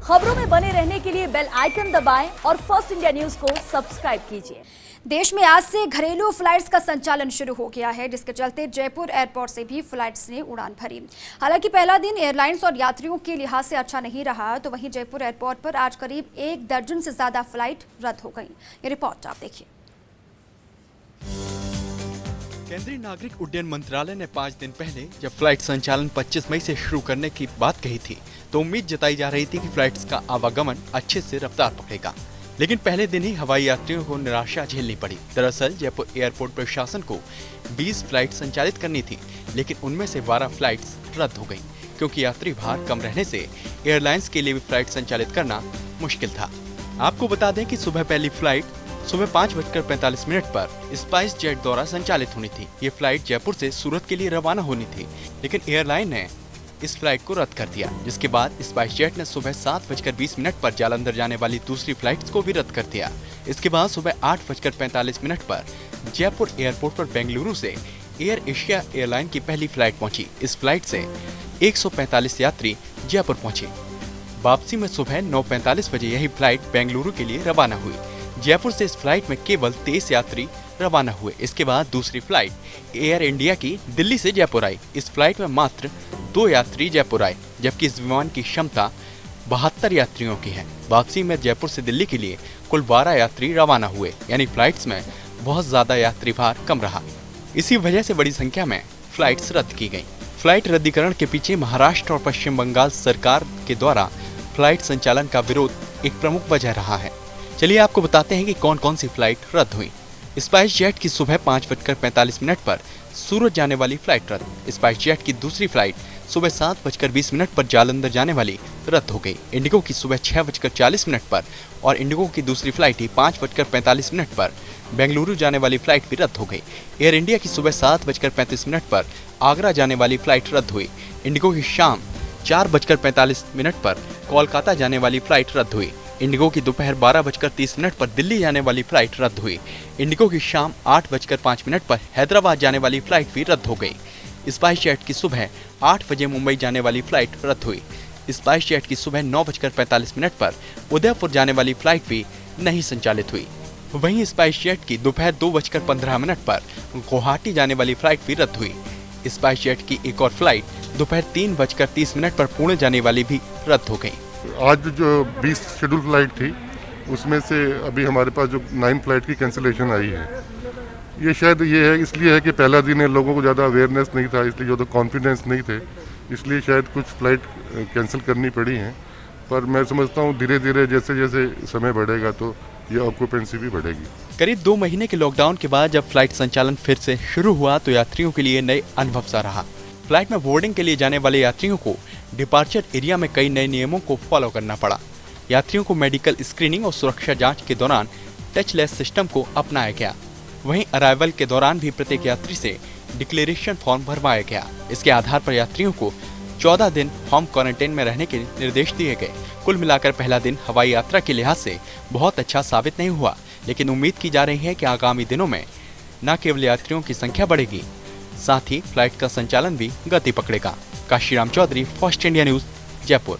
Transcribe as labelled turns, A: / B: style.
A: खबरों में बने रहने के लिए बेल आइकन दबाएं और फर्स्ट इंडिया न्यूज को सब्सक्राइब कीजिए।
B: देश में आज से घरेलू फ्लाइट्स का संचालन शुरू हो गया है, जिसके चलते जयपुर एयरपोर्ट से भी फ्लाइट्स ने उड़ान भरी। हालांकि पहला दिन एयरलाइंस और यात्रियों के लिहाज से अच्छा नहीं रहा, तो वहीं जयपुर एयरपोर्ट पर आज करीब 1 दर्जन से ज्यादा फ्लाइट रद्द हो गई। ये रिपोर्ट आप देखिए।
C: केंद्रीय नागरिक उड्डयन मंत्रालय ने 5 दिन पहले जब फ्लाइट संचालन 25 मई से शुरू करने की बात कही थी, तो उम्मीद जताई जा रही थी कि फ्लाइट्स का आवागमन अच्छे से रफ्तार पकड़ेगा। लेकिन पहले दिन ही हवाई यात्रियों को निराशा झेलनी पड़ी। दरअसल जयपुर एयरपोर्ट प्रशासन को 20 फ्लाइट संचालित करनी थी, लेकिन उनमें से 12 फ्लाइट्स रद्द हो गई, क्योंकि यात्री भार कम रहने से एयरलाइंस के लिए भी फ्लाइट संचालित करना मुश्किल था। आपको बता दें कि सुबह पहली फ्लाइट सुबह 5:45 पर स्पाइस जेट द्वारा संचालित होनी थी। ये फ्लाइट जयपुर से सूरत के लिए रवाना होनी थी, लेकिन एयरलाइन ने इस फ्लाइट को रद्द कर दिया, जिसके बाद स्पाइस जेट ने सुबह 7:20 पर जालंधर जाने वाली दूसरी फ्लाइट्स को भी रद्द कर दिया। इसके बाद सुबह 8:45 पर जयपुर एयरपोर्ट पर बेंगलुरु से एयर एशिया एयरलाइन की पहली फ्लाइट पहुंची। इस फ्लाइट से 145 यात्री जयपुर पहुंचे। वापसी में सुबह 9:45 बजे यही फ्लाइट बेंगलुरु के लिए रवाना हुई। जयपुर से इस फ्लाइट में केवल 23 यात्री रवाना हुए। इसके बाद दूसरी फ्लाइट एयर इंडिया की दिल्ली से जयपुर आई। इस फ्लाइट में मात्र 2 यात्री जयपुर आए, जबकि इस विमान की क्षमता 72 यात्रियों की है। वापसी में जयपुर से दिल्ली के लिए कुल 12 यात्री रवाना हुए, यानी फ्लाइट्स में बहुत ज्यादा यात्री भार कम रहा। इसी वजह से बड़ी संख्या में फ्लाइट्स रद्द की गयी। फ्लाइट रद्दीकरण के पीछे महाराष्ट्र और पश्चिम बंगाल सरकार के द्वारा फ्लाइट संचालन का विरोध एक प्रमुख वजह रहा है। चलिए आपको बताते हैं कि कौन कौन सी फ्लाइट रद्द हुई। स्पाइस जेट की सुबह 5:45 पर सूरत जाने वाली फ्लाइट रद्द। स्पाइस जेट की दूसरी फ्लाइट सुबह 7:20 पर जालंधर जाने वाली रद्द हो गई। इंडिगो की सुबह 6:40 पर और इंडिगो की दूसरी फ्लाइट ही 5:45 पर बेंगलुरु जाने वाली फ्लाइट भी रद्द हो गई। एयर इंडिया की सुबह 7:35 पर आगरा जाने वाली फ्लाइट रद्द हुई। इंडिगो की शाम 4:45 पर कोलकाता जाने वाली फ्लाइट रद्द हुई। इंडिगो की दोपहर 12:30 पर दिल्ली जाने वाली फ्लाइट रद्द हुई। इंडिगो की शाम 8:05 पर हैदराबाद जाने वाली फ्लाइट भी रद्द हो गई। स्पाइस जेट की सुबह 8 बजे मुंबई जाने वाली फ्लाइट रद्द हुई। स्पाइस जेट की सुबह 9:45 पर उदयपुर जाने वाली फ्लाइट भी नहीं संचालित हुई। वहीं स्पाइस जेट की दोपहर 2:15 पर गुवाहाटी जाने वाली फ्लाइट भी रद्द हुई। स्पाइस जेट की एक और फ्लाइट दोपहर 3:30 पर पुणे जाने वाली भी रद्द हो गई।
D: आज जो 20 शेड्यूल फ्लाइट थी, उसमें से अभी हमारे पास जो 9 फ्लाइट की कैंसिलेशन आई है। ये शायद ये है इसलिए है कि पहला दिन है, लोगों को ज़्यादा अवेयरनेस नहीं था, इसलिए जो तो कॉन्फिडेंस नहीं थे, इसलिए शायद कुछ फ्लाइट कैंसिल करनी पड़ी हैं। पर मैं समझता हूँ धीरे धीरे जैसे जैसे समय बढ़ेगा तो ये ऑक्यूपेंसी भी बढ़ेगी।
C: करीब 2 महीने के लॉकडाउन के बाद जब फ्लाइट संचालन फिर से शुरू हुआ, तो यात्रियों के लिए नए अनुभव सा रहा। फ्लाइट में बोर्डिंग के लिए जाने वाले यात्रियों को डिपार्चर एरिया में कई नए नियमों को फॉलो करना पड़ा। यात्रियों को मेडिकल स्क्रीनिंग और सुरक्षा जांच के दौरान टचलेस सिस्टम को अपनाया गया। वहीं अराइवल के दौरान भी प्रत्येक यात्री से डिक्लेरेशन फॉर्म भरवाया गया। इसके आधार पर यात्रियों को 14 दिन होम क्वारंटाइन में रहने के निर्देश दिए गए। कुल मिलाकर पहला दिन हवाई यात्रा के लिहाज से बहुत अच्छा साबित नहीं हुआ, लेकिन उम्मीद की जा रही है कि आगामी दिनों में न केवल यात्रियों की संख्या बढ़ेगी, साथ ही फ्लाइट का संचालन भी गति पकड़ेगा। Kashiram Chaudhary, first India news, Jaipur.